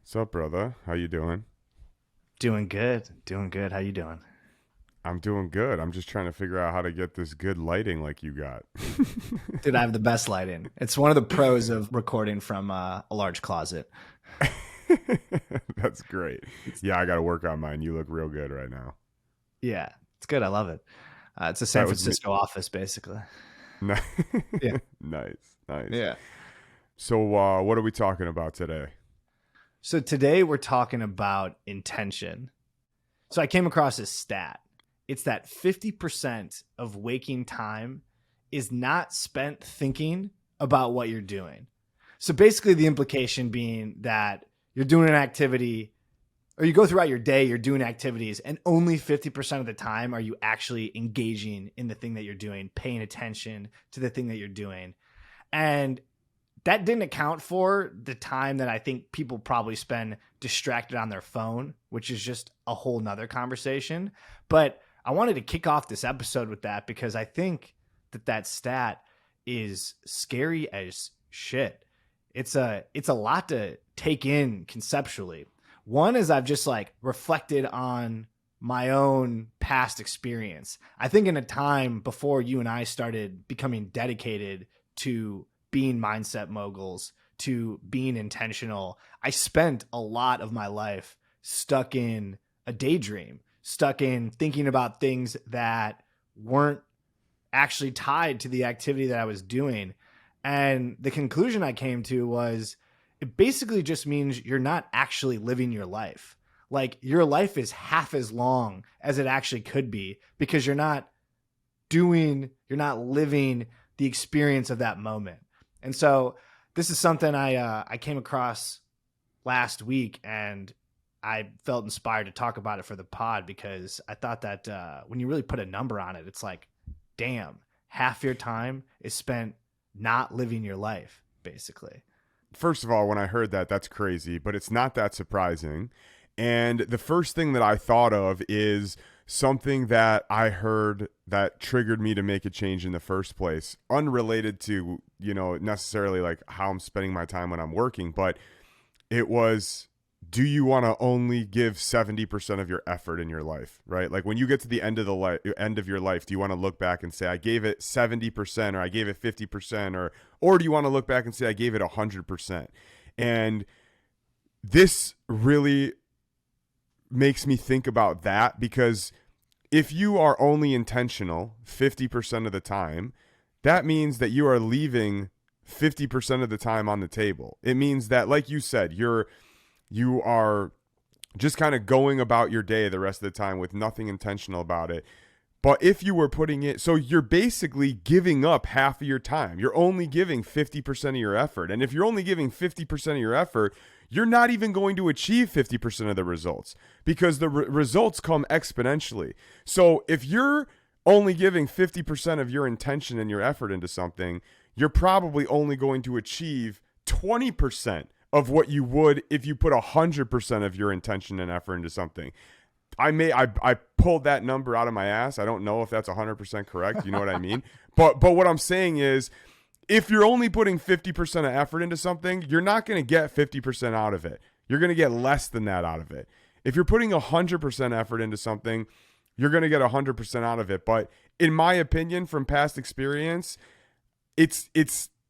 What's up, brother? How you doing? Doing good. Doing good. How you doing? I'm doing good. I'm just trying to figure out how to get this good lighting like you got. Dude, I have the best lighting. It's one of the pros of recording from a large closet. That's great. It's, Yeah, I got to work on mine. You look real good right now. yeah, it's good. I love it. It's a San That was me. Francisco office, basically. Ni- Yeah. nice, nice. Yeah. So, what are we talking about today? So today we're talking about intention. So I came across this stat. It's that 50% of waking time is not spent thinking about what you're doing. So basically, the implication being that you're doing an activity or you go throughout your day, you're doing activities, and only 50% of the time are you actually engaging in the thing that you're doing, paying attention to the thing that you're doing. And that didn't account for the time that I think people probably spend distracted on their phone, which is just a whole nother conversation. But I wanted to kick off this episode with that because I think that stat is scary as shit. It's a lot to take in conceptually. One is I've just like reflected on my own past experience. I think in a time before you and I started becoming dedicated to being mindset moguls, to being intentional, I spent a lot of my life stuck in a daydream, stuck in thinking about things that weren't actually tied to the activity that I was doing. And the conclusion I came to was it basically just means you're not actually living your life. Like your life is half as long as it actually could be because you're not living the experience of that moment. And so this is something I came across last week, and I felt inspired to talk about it for the pod because I thought that when you really put a number on it, it's like, damn, half your time is spent not living your life, basically. First of all, when I heard that, that's crazy, but it's not that surprising. And the first thing that I thought of is something that I heard that triggered me to make a change in the first place, unrelated to, necessarily like how I'm spending my time when I'm working, but it was, do you want to only give 70% of your effort in your life, right? Like when you get to the end of end of your life, do you want to look back and say I gave it 70% or I gave it 50% or do you want to look back and say I gave it 100%? And this really makes me think about that because if you are only intentional 50% of the time, that means that you are leaving 50% of the time on the table. It means that, like you said, you are just kind of going about your day the rest of the time with nothing intentional about it. But if you were putting it, so you're basically giving up half of your time. You're only giving 50% of your effort. And if you're only giving 50% of your effort, you're not even going to achieve 50% of the results because the results come exponentially. So if you're only giving 50% of your intention and your effort into something, you're probably only going to achieve 20% of what you would if you put 100% of your intention and effort into something. I pulled that number out of my ass. I don't know if that's 100% correct. You know what I mean? But what I'm saying is, if you're only putting 50% of effort into something, you're not going to get 50% out of it. You're going to get less than that out of it. If you're putting 100% effort into something, you're going to get 100% out of it. But in my opinion, from past experience, it's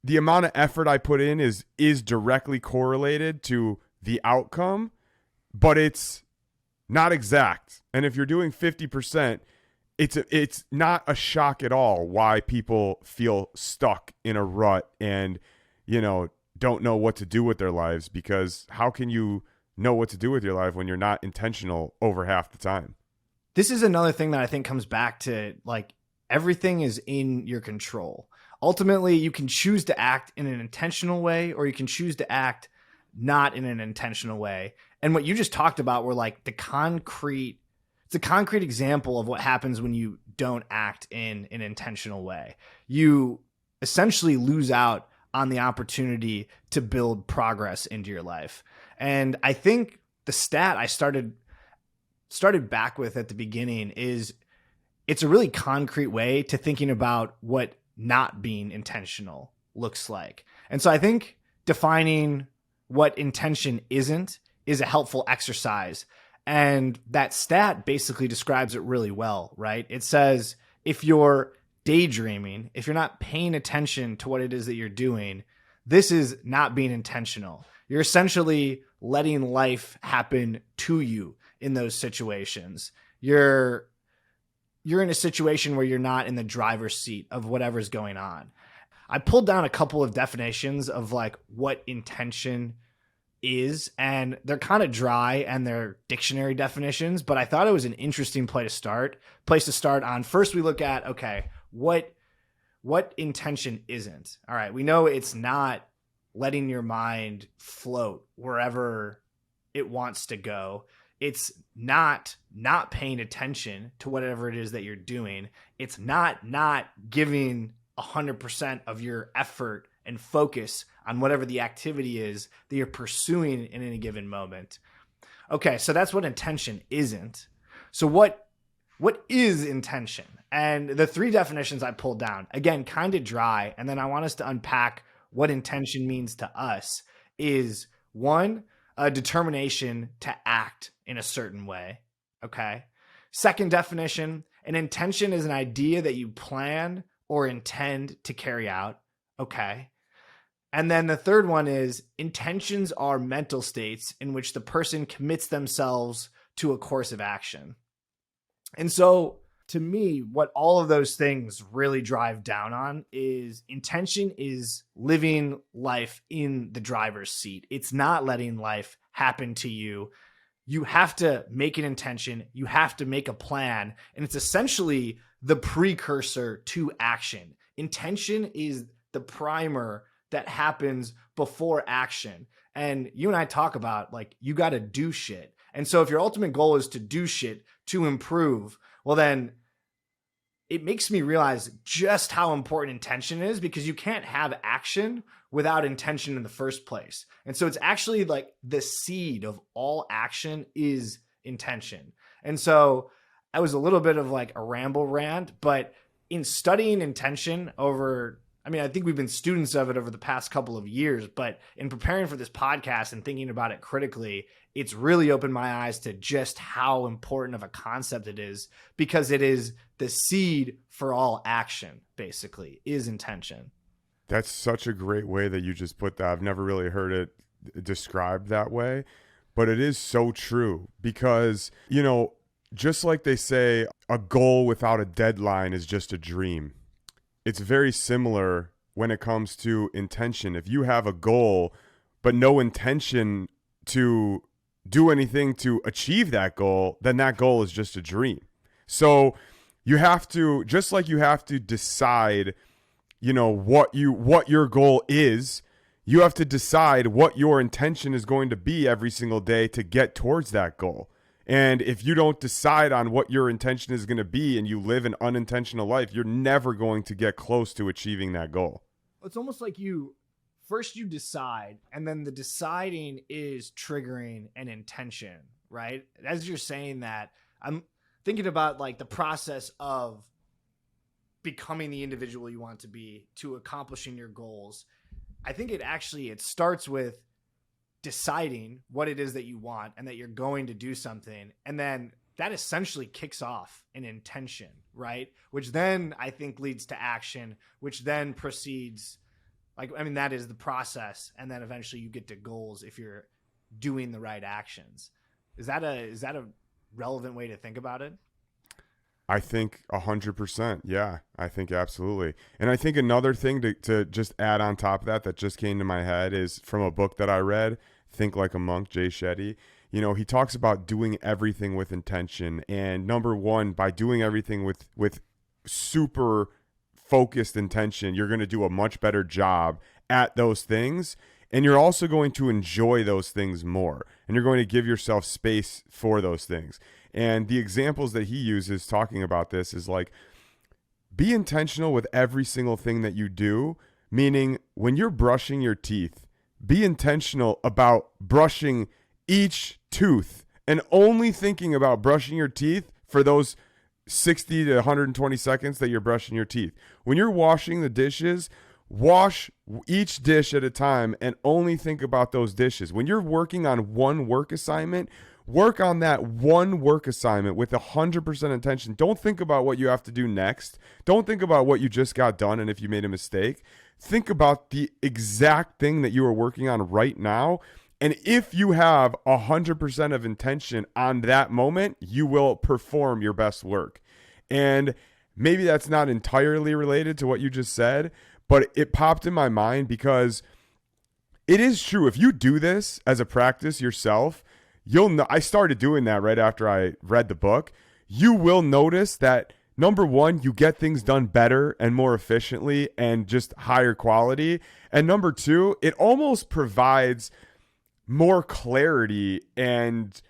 the amount of effort I put in is directly correlated to the outcome, but it's not exact. And if you're doing 50%, it's not a shock at all why people feel stuck in a rut and, don't know what to do with their lives, because how can you know what to do with your life when you're not intentional over half the time? This is another thing that I think comes back to like everything is in your control. Ultimately, you can choose to act in an intentional way or you can choose to act not in an intentional way. And what you just talked about were like it's a concrete example of what happens when you don't act in an intentional way. You essentially lose out on the opportunity to build progress into your life. And I think the stat I started back with at the beginning is it's a really concrete way to thinking about what not being intentional looks like. And so I think defining what intention isn't is a helpful exercise. And that stat basically describes it really well, right? It says if you're daydreaming, if you're not paying attention to what it is that you're doing, this is not being intentional. You're essentially letting life happen to you in those situations. You're in a situation where you're not in the driver's seat of whatever's going on. I pulled down a couple of definitions of like what intention is, and they're kind of dry and they're dictionary definitions, but I thought it was an interesting place to start on. First, we look at, okay, what intention isn't. All right, we know it's not letting your mind float wherever it wants to go. It's not paying attention to whatever it is that you're doing. It's not giving 100% of your effort and focus on whatever the activity is that you're pursuing in any given moment. Okay, so that's what intention isn't. So what is intention? And the three definitions I pulled down, again, kind of dry, and then I want us to unpack what intention means to us. Is one, a determination to act in a certain way. Okay. Second definition, an intention is an idea that you plan or intend to carry out. Okay. And then the third one is intentions are mental states in which the person commits themselves to a course of action. And so to me, what all of those things really drive down on is intention is living life in the driver's seat. It's not letting life happen to you. You have to make an intention. You have to make a plan. And it's essentially the precursor to action. Intention is the primer that happens before action. And you and I talk about like, you got to do shit. And so if your ultimate goal is to do shit to improve, well, then it makes me realize just how important intention is, because you can't have action without intention in the first place. And so it's actually like the seed of all action is intention. And so I was a little bit of like a ramble rant, but in studying intention I think we've been students of it over the past couple of years, but in preparing for this podcast and thinking about it critically, it's really opened my eyes to just how important of a concept it is, because it is the seed for all action, basically, is intention. That's such a great way that you just put that. I've never really heard it described that way, but it is so true because, just like they say, a goal without a deadline is just a dream. It's very similar when it comes to intention. If you have a goal, but no intention to do anything to achieve that goal, then that goal is just a dream. So you have to, just like you have to decide, what your goal is, you have to decide what your intention is going to be every single day to get towards that goal. And if you don't decide on what your intention is going to be and you live an unintentional life, you're never going to get close to achieving that goal. It's almost like you decide, and then the deciding is triggering an intention, right? As you're saying that, I'm thinking about like the process of becoming the individual you want to be, to accomplishing your goals. I think it starts with deciding what it is that you want and that you're going to do something. And then that essentially kicks off an intention, right? Which then I think leads to action, which then proceeds, that is the process. And then eventually you get to goals if you're doing the right actions. Is that a relevant way to think about it? I think 100%. Yeah, I think absolutely. And I think another thing to just add on top of that just came to my head is from a book that I read, Think Like a Monk, Jay Shetty. He talks about doing everything with intention. And number one, by doing everything with super focused intention, you're going to do a much better job at those things. And you're also going to enjoy those things more. And you're going to give yourself space for those things. And the examples that he uses talking about this is like, be intentional with every single thing that you do, meaning when you're brushing your teeth, be intentional about brushing each tooth and only thinking about brushing your teeth for those 60 to 120 seconds that you're brushing your teeth. When you're washing the dishes, Wash each dish at a time and only think about those dishes. When you're working on one work assignment, work on that one work assignment with 100% attention. Don't think about what you have to do next. Don't think about what you just got done and if you made a mistake. Think about the exact thing that you are working on right now. And if you have 100% of intention on that moment, you will perform your best work. And maybe that's not entirely related to what you just said, but it popped in my mind because it is true. If you do this as a practice yourself, you'll know. I started doing that right after I read the book. You will notice that, number one, you get things done better and more efficiently and just higher quality. And number two, it almost provides more clarity and,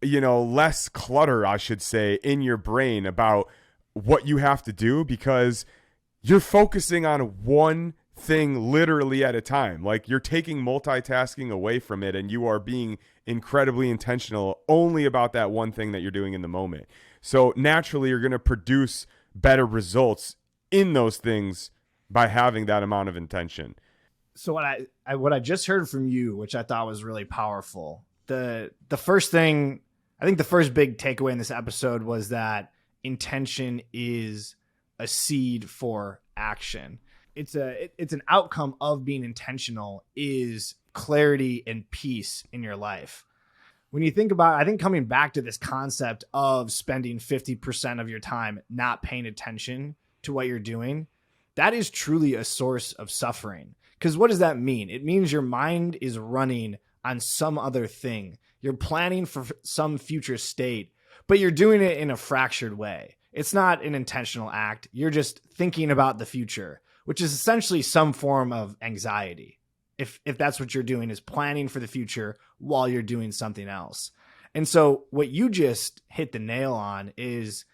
less clutter, I should say, in your brain about what you have to do, because you're focusing on one thing literally at a time. Like, you're taking multitasking away from it and you are being incredibly intentional only about that one thing that you're doing in the moment. So naturally, you're going to produce better results in those things by having that amount of intention. So what I just heard from you, which I thought was really powerful, the first thing, I think the first big takeaway in this episode was that intention is a seed for action. It's an outcome of being intentional is clarity and peace in your life. When you think about, I think coming back to this concept of spending 50% of your time not paying attention to what you're doing, that is truly a source of suffering. Because what does that mean? It means your mind is running on some other thing. You're planning for some future state, but you're doing it in a fractured way. It's not an intentional act. You're just thinking about the future, which is essentially some form of anxiety. If that's what you're doing, is planning for the future while you're doing something else. And so what you just hit the nail on is,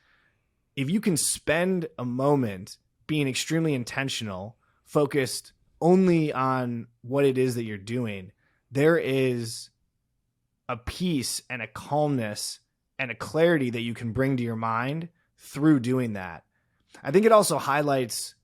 if you can spend a moment being extremely intentional, focused only on what it is that you're doing, there is a peace and a calmness and a clarity that you can bring to your mind through doing that. I think it also highlights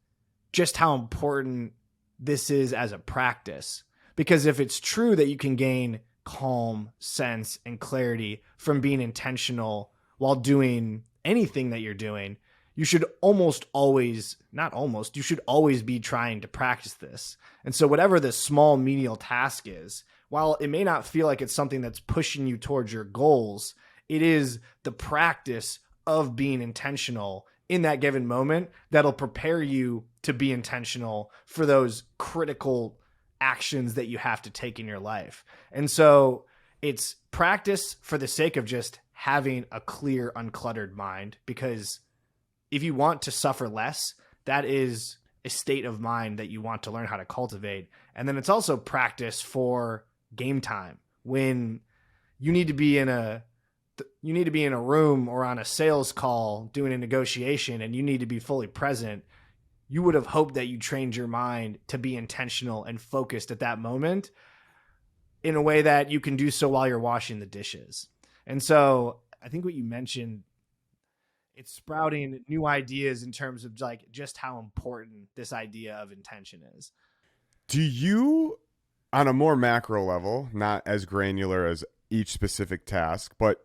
just how important this is as a practice, because if it's true that you can gain calm, sense, and clarity from being intentional while doing anything that you're doing, you should you should always be trying to practice this. And so whatever the small menial task is, while it may not feel like it's something that's pushing you towards your goals, it is the practice of being intentional in that given moment that'll prepare you to be intentional for those critical actions that you have to take in your life. And so it's practice for the sake of just having a clear, uncluttered mind, because if you want to suffer less, that is a state of mind that you want to learn how to cultivate. And then it's also practice for game time, when you need to be in a room or on a sales call doing a negotiation and you need to be fully present. You would have hoped that you trained your mind to be intentional and focused at that moment in a way that you can do so while you're washing the dishes. And so I think what you mentioned, it's sprouting new ideas in terms of like just how important this idea of intention is. Do you, on a more macro level, not as granular as each specific task, but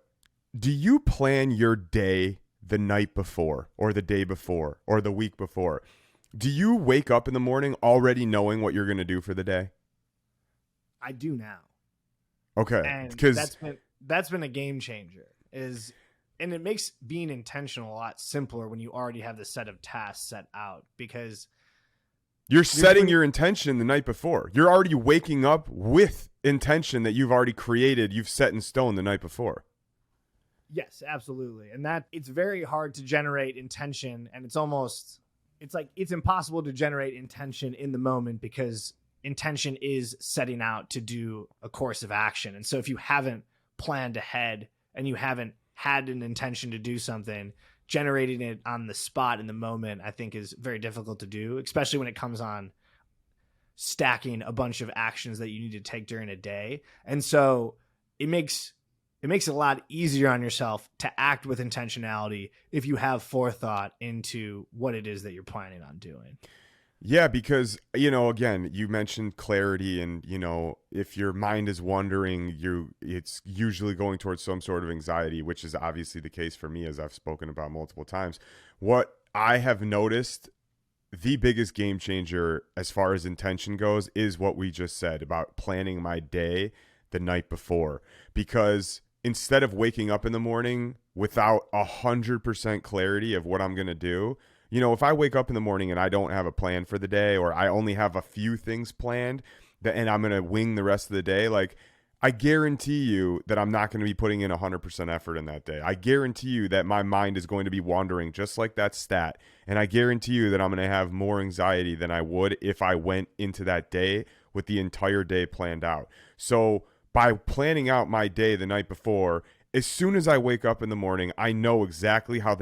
do you plan your day the night before or the day before or the week before? Do you wake up in the morning already knowing what you're going to do for the day? I do now. Okay. And Because that's been a game changer, and it makes being intentional a lot simpler when you already have the set of tasks set out, because you're setting your intention the night before. You're already waking up with intention that you've already created, you've set in stone the night before. Yes, absolutely. And that it's very hard to generate intention, and it's impossible to generate intention in the moment, because intention is setting out to do a course of action. And so if you haven't planned ahead and you haven't had an intention to do something, generating it on the spot in the moment, I think is very difficult to do, especially when it comes on stacking a bunch of actions that you need to take during a day. And so it makes it a lot easier on yourself to act with intentionality if you have forethought into what it is that you're planning on doing. Yeah, because, again, you mentioned clarity and, if your mind is wandering, it's usually going towards some sort of anxiety, which is obviously the case for me, as I've spoken about multiple times. What I have noticed, the biggest game changer as far as intention goes, is what we just said about planning my day the night before. Because instead of waking up in the morning without 100% clarity of what I'm going to do, if I wake up in the morning and I don't have a plan for the day, or I only have a few things planned and I'm going to wing the rest of the day, like, I guarantee you that I'm not going to be putting in 100% effort in that day. I guarantee you that my mind is going to be wandering just like that stat. And I guarantee you that I'm going to have more anxiety than I would if I went into that day with the entire day planned out. So by planning out my day the night before, as soon as I wake up in the morning, I know exactly how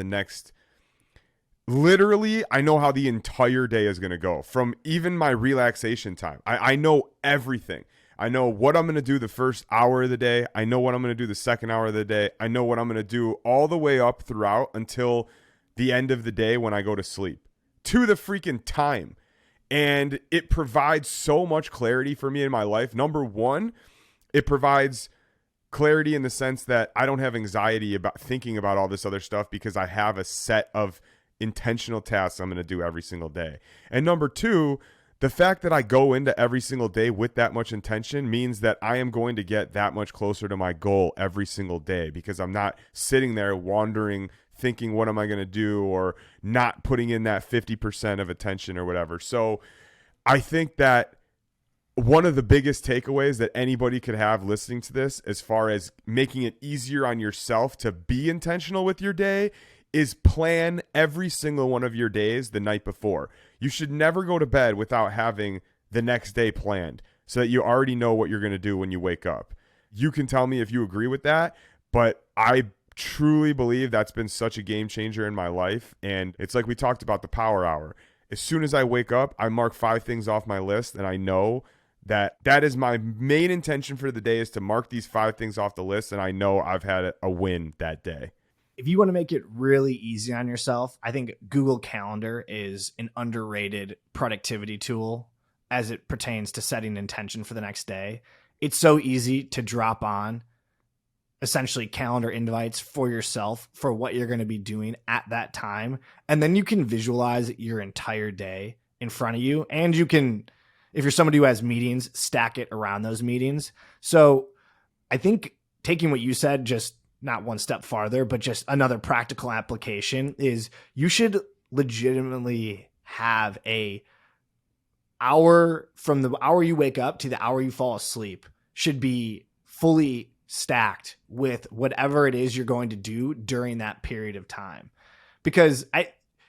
literally, I know how the entire day is going to go, from even my relaxation time. I know everything. I know what I'm going to do the first hour of the day. I know what I'm going to do the second hour of the day. I know what I'm going to do all the way up throughout until the end of the day when I go to sleep, to the freaking time. And it provides so much clarity for me in my life. Number one, it provides clarity in the sense that I don't have anxiety about thinking about all this other stuff because I have a set of intentional tasks I'm going to do every single day. And number two, the fact that I go into every single day with that much intention means that I am going to get that much closer to my goal every single day, because I'm not sitting there wandering, thinking, what am I going to do, or not putting in that 50% of attention or whatever. So I think that one of the biggest takeaways that anybody could have listening to this, as far as making it easier on yourself to be intentional with your day, is plan every single one of your days the night before. You should never go to bed without having the next day planned, so that you already know what you're going to do when you wake up. You can tell me if you agree with that, but I truly believe that's been such a game changer in my life. And it's like we talked about the power hour. As soon as I wake up, I mark 5 things off my list, and I know that is my main intention for the day, is to mark these 5 things off the list, and I know I've had a win that day. If you want to make it really easy on yourself, I think Google Calendar is an underrated productivity tool as it pertains to setting intention for the next day. It's so easy to drop on essentially calendar invites for yourself for what you're going to be doing at that time. And then you can visualize your entire day in front of you. And you can, if you're somebody who has meetings, stack it around those meetings. So I think taking what you said, just not one step farther, but just another practical application, is you should legitimately have a hour from the hour you wake up to the hour you fall asleep should be fully stacked with whatever it is you're going to do during that period of time. Because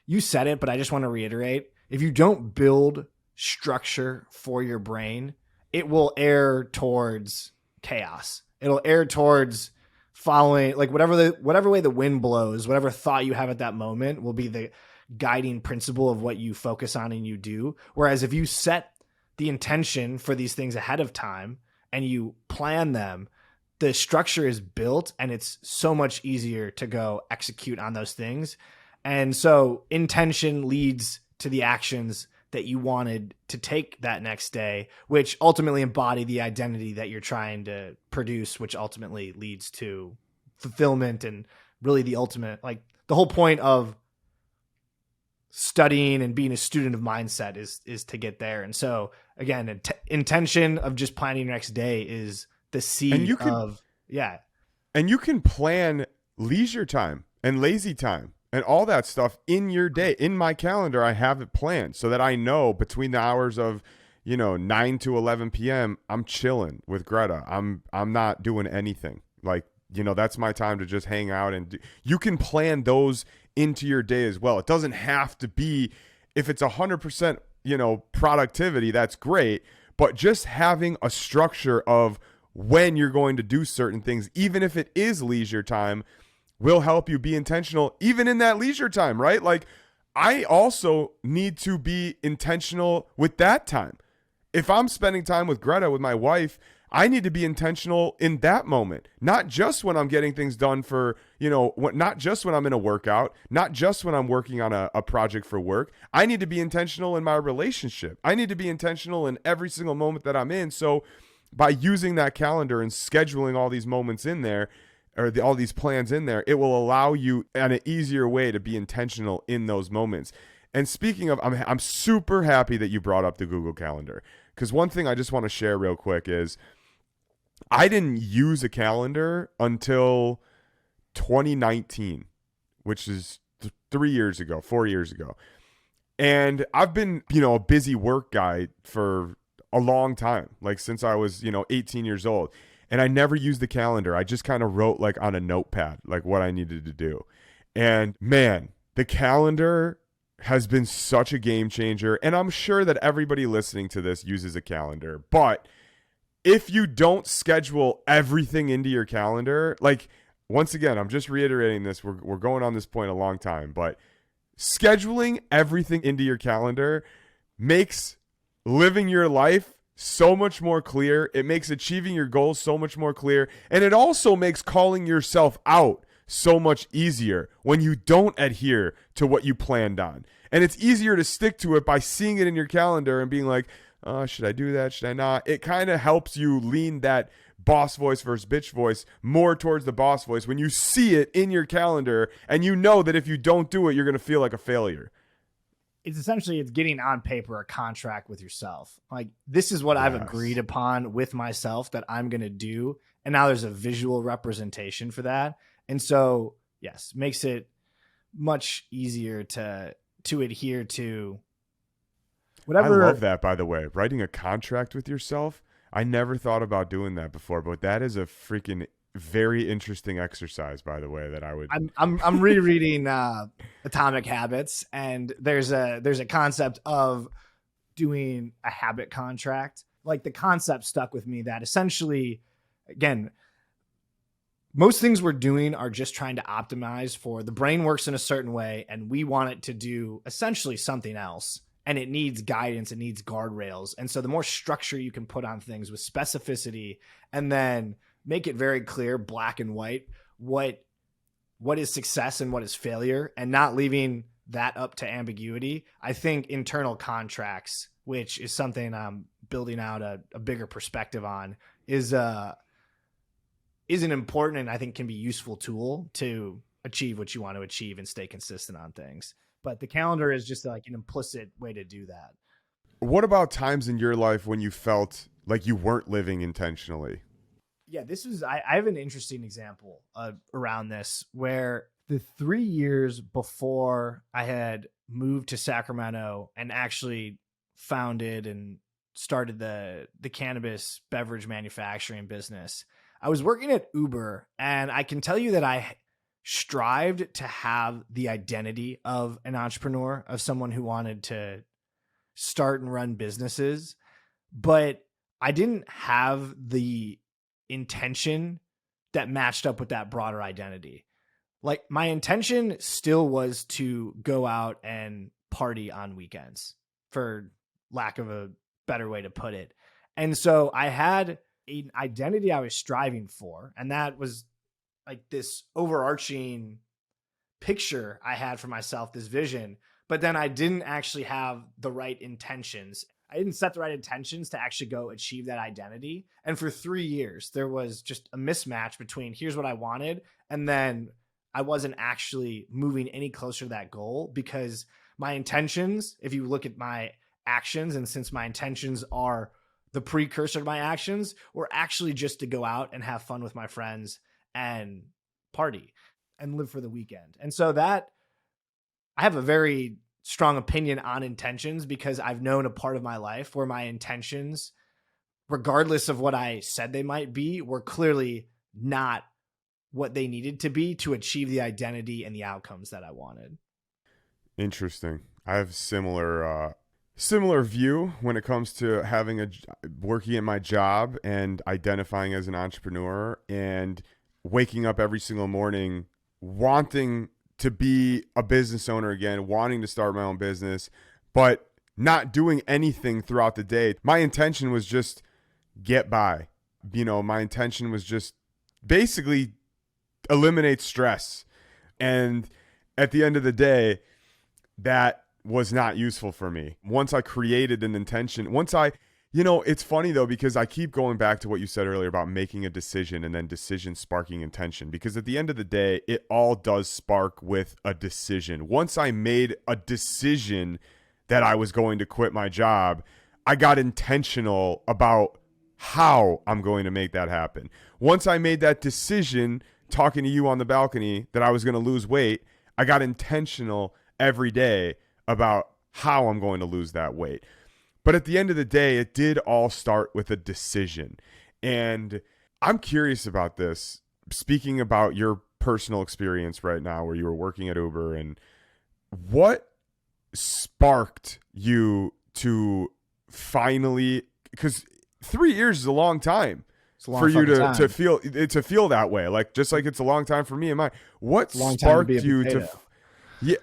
you said it, but I just want to reiterate, if you don't build structure for your brain, it will err towards chaos. It'll err towards following, like, whatever way the wind blows, whatever thought you have at that moment will be the guiding principle of what you focus on and you do. Whereas if you set the intention for these things ahead of time and you plan them, the structure is built and it's so much easier to go execute on those things. And so intention leads to the actions that you wanted to take that next day, which ultimately embody the identity that you're trying to produce, which ultimately leads to fulfillment. And really the ultimate, like, the whole point of studying and being a student of mindset is to get there. And so again, intention of just planning your next day is the seed and you can plan leisure time and lazy time and all that stuff in your day. In my calendar, I have it planned so that I know between the hours of, 9 to 11 p.m., I'm chilling with Greta. I'm not doing anything. Like, that's my time to just hang out. And you can plan those into your day as well. It doesn't have to be, if it's 100%, productivity, that's great. But just having a structure of when you're going to do certain things, even if it is leisure time, will help you be intentional even in that leisure time, right? Like, I also need to be intentional with that time. If I'm spending time with Greta, with my wife, I need to be intentional in that moment, not just when I'm getting things done for, not just when I'm in a workout, not just when I'm working on a project for work. I need to be intentional in my relationship. I need to be intentional in every single moment that I'm in. So by using that calendar and scheduling all these moments in there, or all these plans in there, it will allow you in an easier way to be intentional in those moments. And speaking of, I'm super happy that you brought up the Google Calendar, because one thing I just want to share real quick is I didn't use a calendar until 2019, which is 3 years ago, 4 years ago. And I've been, a busy work guy for a long time, like since I was, 18 years old. And I never used the calendar. I just kind of wrote like on a notepad, like what I needed to do. And man, the calendar has been such a game changer. And I'm sure that everybody listening to this uses a calendar. But if you don't schedule everything into your calendar, like once again, I'm just reiterating this. We're going on this point a long time, but scheduling everything into your calendar makes living your life so much more clear. It makes achieving your goals so much more clear. And it also makes calling yourself out so much easier when you don't adhere to what you planned on. And it's easier to stick to it by seeing it in your calendar and being like, should I do that? Should I not? It kind of helps you lean that boss voice versus bitch voice more towards the boss voice when you see it in your calendar and you know that if you don't do it, you're going to feel like a failure. It's getting on paper a contract with yourself. Like, this is what I've agreed upon with myself that I'm going to do. And now there's a visual representation for that. And so, yes, makes it much easier to adhere to whatever. I love that, by the way. Writing a contract with yourself. I never thought about doing that before, but that is a freaking very interesting exercise, by the way, that I would. I'm rereading Atomic Habits, and there's a concept of doing a habit contract. Like, the concept stuck with me that essentially, again, most things we're doing are just trying to optimize for the brain works in a certain way, and we want it to do essentially something else. And it needs guidance, it needs guardrails. And so the more structure you can put on things with specificity, and then make it very clear, black and white, what is success and what is failure, and not leaving that up to ambiguity. I think internal contracts, which is something I'm building out a bigger perspective on, is an important and I think can be useful tool to achieve what you want to achieve and stay consistent on things. But the calendar is just like an implicit way to do that. What about times in your life when you felt like you weren't living intentionally? Yeah, I have an interesting example around this, where the 3 years before I had moved to Sacramento and actually founded and started the cannabis beverage manufacturing business, I was working at Uber, and I can tell you that I strived to have the identity of an entrepreneur, of someone who wanted to start and run businesses, but I didn't have the intention that matched up with that broader identity. Like, my intention still was to go out and party on weekends, for lack of a better way to put it. And so I had an identity I was striving for, and that was like this overarching picture I had for myself, this vision, but then I didn't actually have the right intentions. I didn't set the right intentions to actually go achieve that identity. And for 3 years, there was just a mismatch between here's what I wanted, and then I wasn't actually moving any closer to that goal, because my intentions, if you look at my actions, and since my intentions are the precursor to my actions, were actually just to go out and have fun with my friends and party and live for the weekend. And so that, I have a very strong opinion on intentions, because I've known a part of my life where my intentions, regardless of what I said they might be, were clearly not what they needed to be to achieve the identity and the outcomes that I wanted. Interesting. I have similar view when it comes to working at my job and identifying as an entrepreneur, and waking up every single morning wanting to be a business owner again, wanting to start my own business, but not doing anything throughout the day. My intention was just get by. my intention was just basically eliminate stress. And at the end of the day, that was not useful for me. Once I created an intention, it's funny though, because I keep going back to what you said earlier about making a decision and then decision sparking intention, because at the end of the day, it all does spark with a decision. Once I made a decision that I was going to quit my job, I got intentional about how I'm going to make that happen. Once I made that decision, talking to you on the balcony, that I was going to lose weight, I got intentional every day about how I'm going to lose that weight. But at the end of the day, it did all start with a decision. And I'm curious about this, speaking about your personal experience right now where you were working at Uber, and what sparked you to finally, because 3 years is a long time for you to feel that way. Like, just like it's a long time for me and mine. What sparked you to yeah.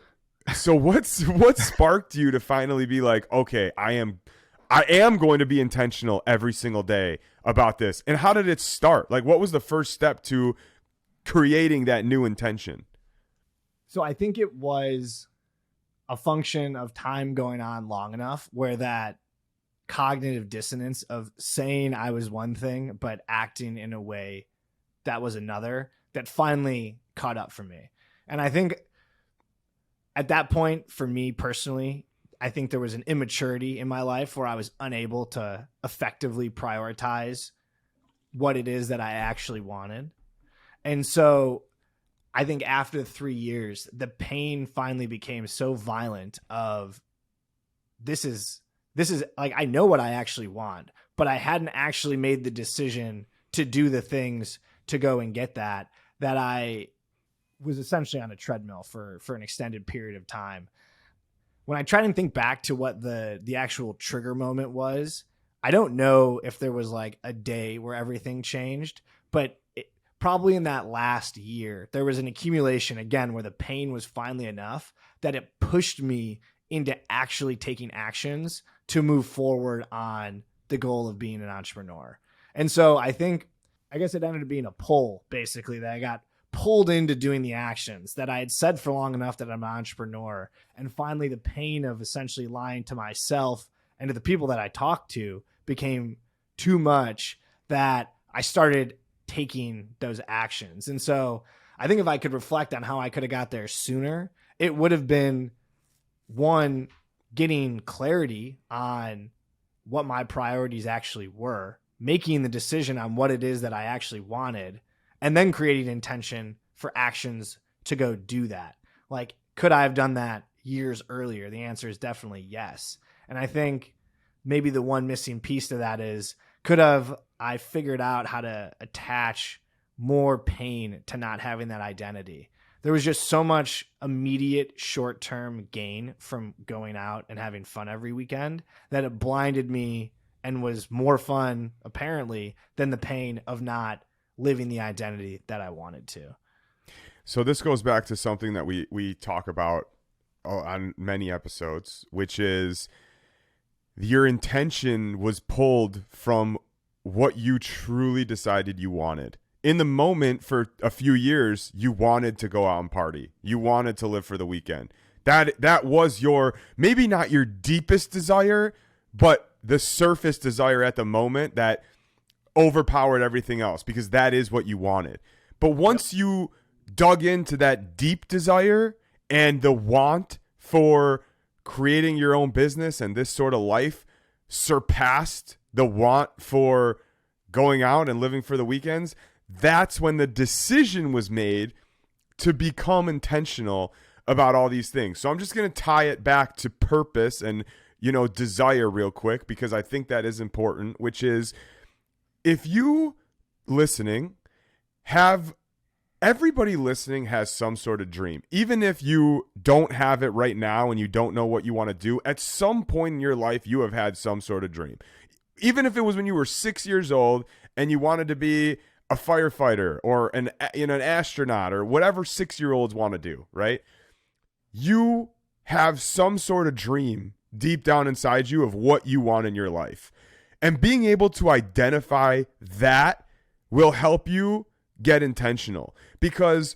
So what sparked you to finally be like, okay, I am going to be intentional every single day about this? And how did it start? Like, what was the first step to creating that new intention? So I think it was a function of time going on long enough where that cognitive dissonance of saying I was one thing but acting in a way that was another, that finally caught up for me. And I think at that point, for me personally, I think there was an immaturity in my life where I was unable to effectively prioritize what it is that I actually wanted. And so I think after 3 years, the pain finally became so violent of this is like, I know what I actually want, but I hadn't actually made the decision to do the things to go and get that I was essentially on a treadmill for an extended period of time. When I try and think back to what the actual trigger moment was, I don't know if there was like a day where everything changed, but probably in that last year, there was an accumulation again where the pain was finally enough that it pushed me into actually taking actions to move forward on the goal of being an entrepreneur. And so I guess it ended up being a pull, basically, that I got pulled into doing the actions that I had said for long enough that I'm an entrepreneur. And finally, the pain of essentially lying to myself and to the people that I talked to became too much that I started taking those actions. And so I think if I could reflect on how I could have got there sooner, it would have been, one, getting clarity on what my priorities actually were, making the decision on what it is that I actually wanted, and then creating intention for actions to go do that. Like, could I have done that years earlier? The answer is definitely yes. And I think maybe the one missing piece to that is, could have I figured out how to attach more pain to not having that identity? There was just so much immediate short-term gain from going out and having fun every weekend that it blinded me and was more fun, apparently, than the pain of not living the identity that I wanted to. So this goes back to something that we talk about on many episodes, which is your intention was pulled from what you truly decided you wanted. In the moment, for a few years, you wanted to go out and party. You wanted to live for the weekend. That was your, maybe not your deepest desire, but the surface desire at the moment that overpowered everything else, because that is what you wanted. But once you dug into that deep desire and the want for creating your own business and this sort of life surpassed the want for going out and living for the weekends, that's when the decision was made to become intentional about all these things. So I'm just going to tie it back to purpose and, desire real quick, because I think that is important, which is, if you listening everybody listening has some sort of dream. Even if you don't have it right now and you don't know what you want to do, at some point in your life, you have had some sort of dream. Even if it was when you were 6 years old and you wanted to be a firefighter or an astronaut or whatever 6-year-olds want to do, right? You have some sort of dream deep down inside you of what you want in your life. And being able to identify that will help you get intentional. Because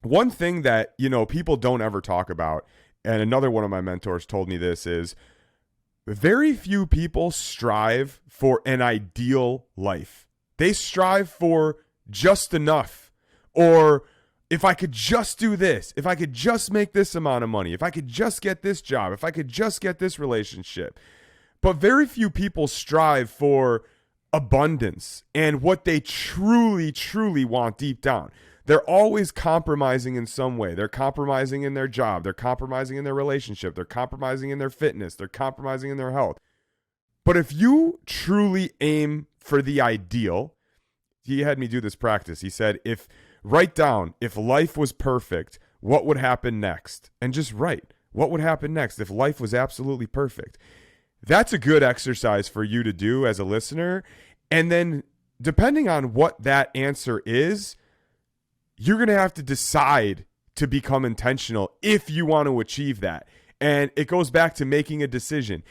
one thing that, people don't ever talk about, and another one of my mentors told me this, is very few people strive for an ideal life. They strive for just enough. Or if I could just do this, if I could just make this amount of money, if I could just get this job, if I could just get this relationship. But very few people strive for abundance and what they truly, truly want deep down. They're always compromising in some way. They're compromising in their job. They're compromising in their relationship. They're compromising in their fitness. They're compromising in their health. But if you truly aim for the ideal, he had me do this practice. He said, write down, if life was perfect, what would happen next? And just write, what would happen next if life was absolutely perfect? That's a good exercise for you to do as a listener. And then depending on what that answer is, you're going to have to decide to become intentional if you want to achieve that. And it goes back to making a decision.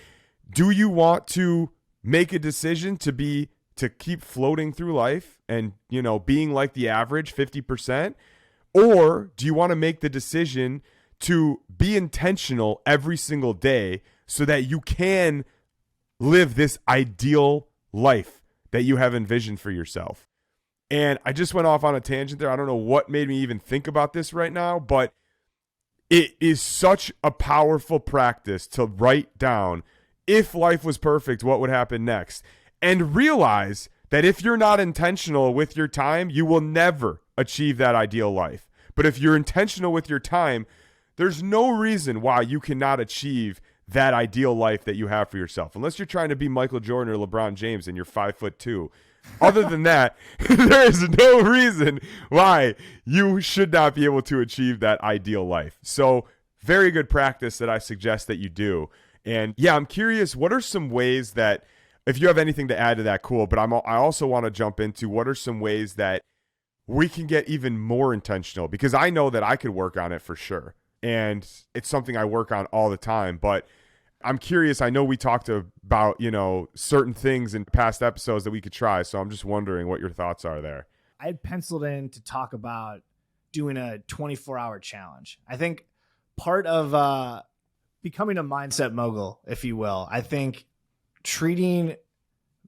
Do you want to make a decision to keep floating through life and, being like the average 50%? Or do you want to make the decision to be intentional every single day so that you can live this ideal life that you have envisioned for yourself? And I just went off on a tangent there. I don't know what made me even think about this right now, but it is such a powerful practice to write down, if life was perfect, what would happen next? And realize that if you're not intentional with your time, you will never achieve that ideal life. But if you're intentional with your time, there's no reason why you cannot achieve that ideal life that you have for yourself. Unless you're trying to be Michael Jordan or LeBron James and you're 5'2". Other than that, there is no reason why you should not be able to achieve that ideal life. So very good practice that I suggest that you do. And yeah, I'm curious, what are some ways that, if you have anything to add to that, cool. But I also want to jump into what are some ways that we can get even more intentional, because I know that I could work on it for sure. And it's something I work on all the time. But I'm curious. I know we talked about, certain things in past episodes that we could try. So I'm just wondering what your thoughts are there. I had penciled in to talk about doing a 24-hour challenge. I think part of becoming a mindset mogul, if you will, I think treating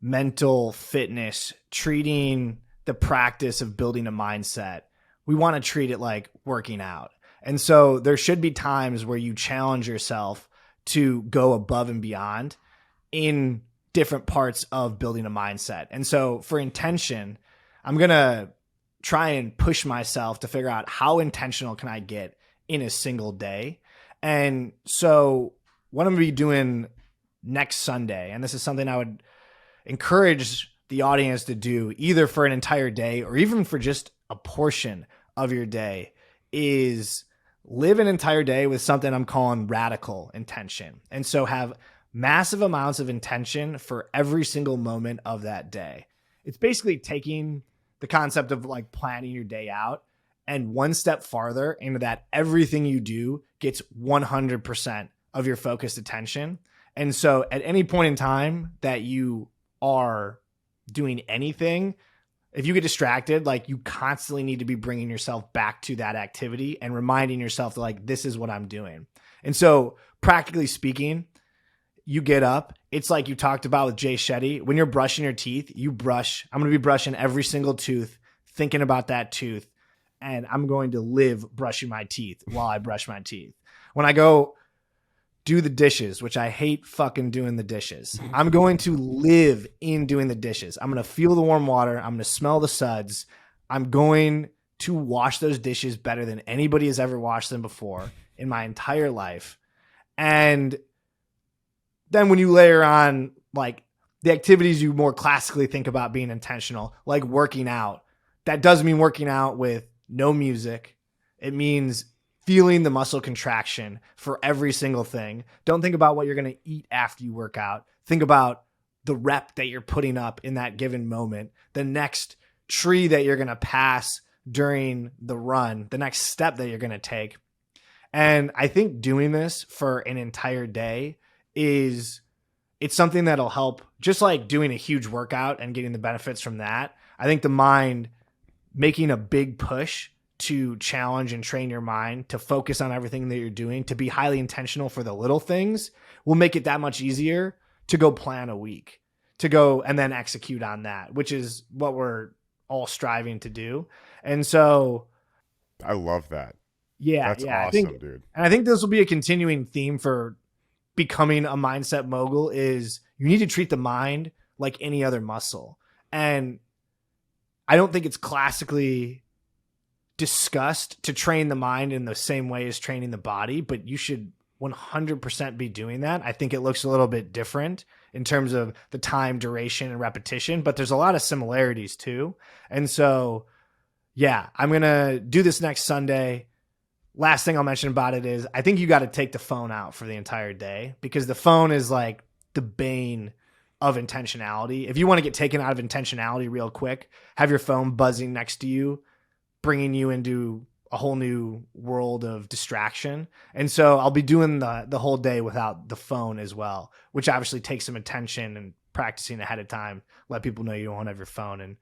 mental fitness, treating the practice of building a mindset, we want to treat it like working out. And so there should be times where you challenge yourself to go above and beyond in different parts of building a mindset. And so for intention, I'm going to try and push myself to figure out how intentional can I get in a single day. And so what I'm going to be doing next Sunday, and this is something I would encourage the audience to do either for an entire day or even for just a portion of your day, is live an entire day with something I'm calling radical intention. And so have massive amounts of intention for every single moment of that day. It's basically taking the concept of like planning your day out and one step farther into that everything you do gets 100% of your focused attention. And so at any point in time that you are doing anything, if you get distracted, like you constantly need to be bringing yourself back to that activity and reminding yourself that like, this is what I'm doing. And so practically speaking, you get up, it's like you talked about with Jay Shetty, when you're brushing your teeth, you brush, I'm going to be brushing every single tooth, thinking about that tooth, and I'm going to live brushing my teeth while I brush my teeth. When I go do the dishes, which I hate fucking doing the dishes, I'm going to live in doing the dishes. I'm going to feel the warm water. I'm going to smell the suds. I'm going to wash those dishes better than anybody has ever washed them before in my entire life. And then when you layer on like the activities you more classically think about being intentional, like working out, that does mean working out with no music. It means feeling the muscle contraction for every single thing. Don't think about what you're going to eat after you work out. Think about the rep that you're putting up in that given moment, the next tree that you're going to pass during the run, the next step that you're going to take. And I think doing this for an entire day is it's something that'll help, just like doing a huge workout and getting the benefits from that. I think the mind making a big push to challenge and train your mind to focus on everything that you're doing, to be highly intentional for the little things, will make it that much easier to go plan a week, to go and then execute on that, which is what we're all striving to do. And so I love that. yeah, That's yeah, awesome, dude. and I think this will be a continuing theme for becoming a mindset mogul, is you need to treat the mind like any other muscle. And I don't think it's classically discussed to train the mind in the same way as training the body, but you should 100% be doing that. I think it looks a little bit different in terms of the time, duration, and repetition, but there's a lot of similarities too. And so, yeah, I'm going to do this next Sunday. Last thing I'll mention about it is I think you got to take the phone out for the entire day, because the phone is like the bane of intentionality. If you want to get taken out of intentionality real quick, have your phone buzzing next to you, bringing you into a whole new world of distraction. And so I'll be doing the whole day without the phone as well, which obviously takes some attention and practicing ahead of time. Let people know you don't have your phone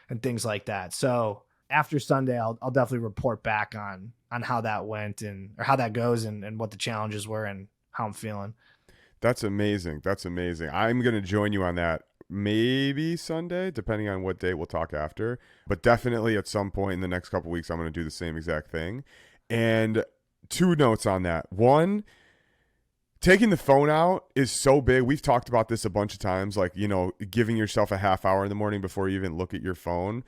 and things like that. So after Sunday, I'll definitely report back on how that went or how that goes and what the challenges were and how I'm feeling. That's amazing. That's amazing. I'm going to join you on that. Maybe Sunday, depending on what day. We'll talk after, but definitely at some point in the next couple of weeks, I'm going to do the same exact thing. And 2 notes on that. One, taking the phone out is so big. We've talked about this a bunch of times, like, giving yourself a half hour in the morning before you even look at your phone.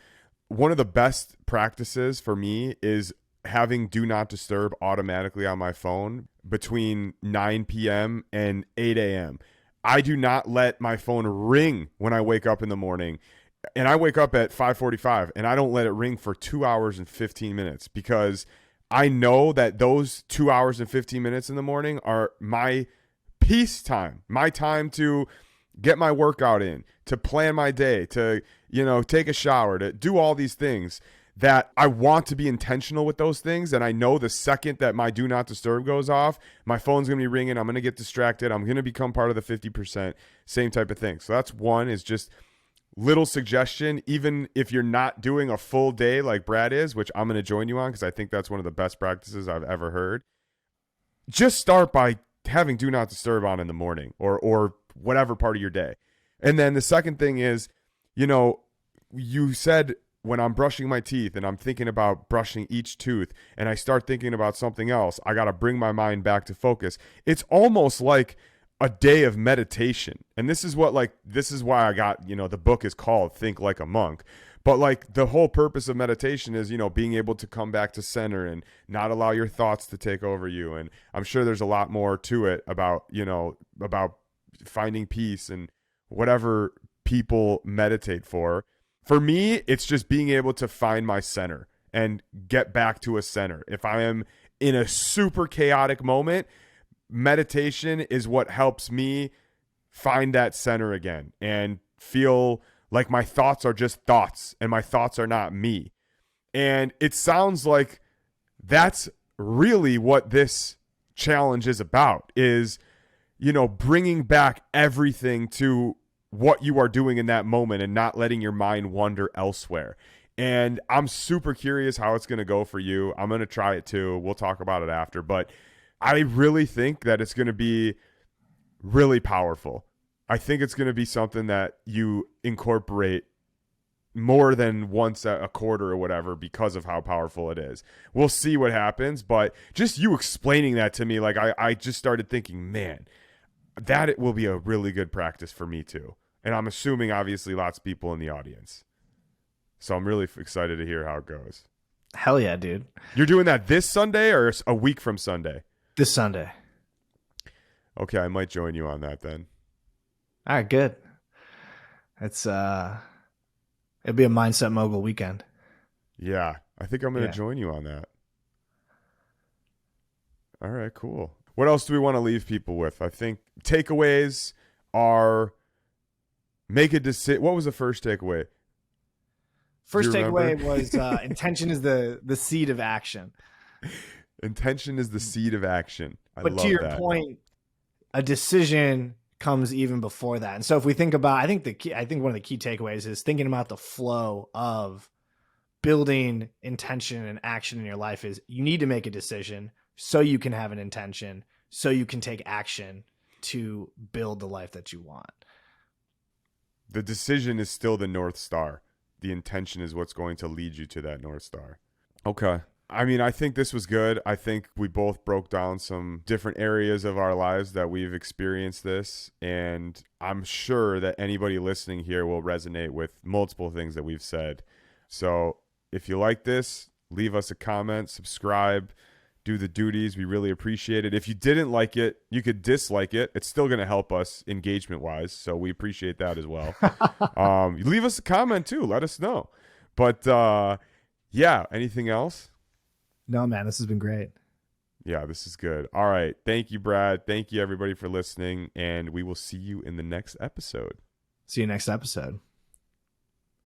One of the best practices for me is having do not disturb automatically on my phone between 9 p.m. and 8 a.m. I do not let my phone ring when I wake up in the morning. And I wake up at 5:45 and I don't let it ring for 2 hours and 15 minutes, because I know that those 2 hours and 15 minutes in the morning are my peace time, my time to get my workout in, to plan my day, to, take a shower, to do all these things that I want to be intentional with those things. And I know the second that my do not disturb goes off, my phone's going to be ringing. I'm going to get distracted. I'm going to become part of the 50%, same type of thing. So that's one, is just little suggestion. Even if you're not doing a full day like Brad is, which I'm going to join you on, because I think that's one of the best practices I've ever heard. Just start by having do not disturb on in the morning or whatever part of your day. And then the second thing is, you said, when I'm brushing my teeth and I'm thinking about brushing each tooth and I start thinking about something else, I got to bring my mind back to focus. It's almost like a day of meditation. And this is why I got, the book is called Think Like a Monk. But like the whole purpose of meditation is, being able to come back to center and not allow your thoughts to take over you. And I'm sure there's a lot more to it about finding peace and whatever people meditate for. For me, it's just being able to find my center and get back to a center. If I am in a super chaotic moment, meditation is what helps me find that center again and feel like my thoughts are just thoughts and my thoughts are not me. And it sounds like that's really what this challenge is about, is, bringing back everything to what you are doing in that moment and not letting your mind wander elsewhere. And I'm super curious how it's going to go for you. I'm going to try it too. We'll talk about it after, but I really think that it's going to be really powerful. I think it's going to be something that you incorporate more than once a quarter or whatever, because of how powerful it is. We'll see what happens, but just you explaining that to me, like I just started thinking, man, that it will be a really good practice for me too. And I'm assuming obviously lots of people in the audience. So I'm really excited to hear how it goes. Hell yeah, dude. You're doing that this Sunday or a week from Sunday? This Sunday. Okay, I might join you on that then. All right, good. It's it'll be a mindset mogul weekend. Yeah, I think I'm going to join you on that. All right, cool. What else do we want to leave people with? I think takeaways are make a decision. What was the first takeaway? First takeaway was intention is the seed of action. Intention is the seed of action. But to your point, a decision comes even before that. And so if we think about, I think one of the key takeaways is thinking about the flow of building intention and action in your life is you need to make a decision so you can have an intention, so you can take action to build the life that you want. The decision is still the North Star. The intention is what's going to lead you to that North Star. Okay. I mean, I think this was good. I think we both broke down some different areas of our lives that we've experienced this. And I'm sure that anybody listening here will resonate with multiple things that we've said. So if you like this, leave us a comment, subscribe, do the duties. We really appreciate it. If you didn't like it, you could dislike it. It's still going to help us engagement wise. So we appreciate that as well. Leave us a comment too. Let us know. But yeah, anything else? No, man, this has been great. Yeah, this is good. All right. Thank you, Brad. Thank you, everybody, for listening. And we will see you in the next episode. See you next episode.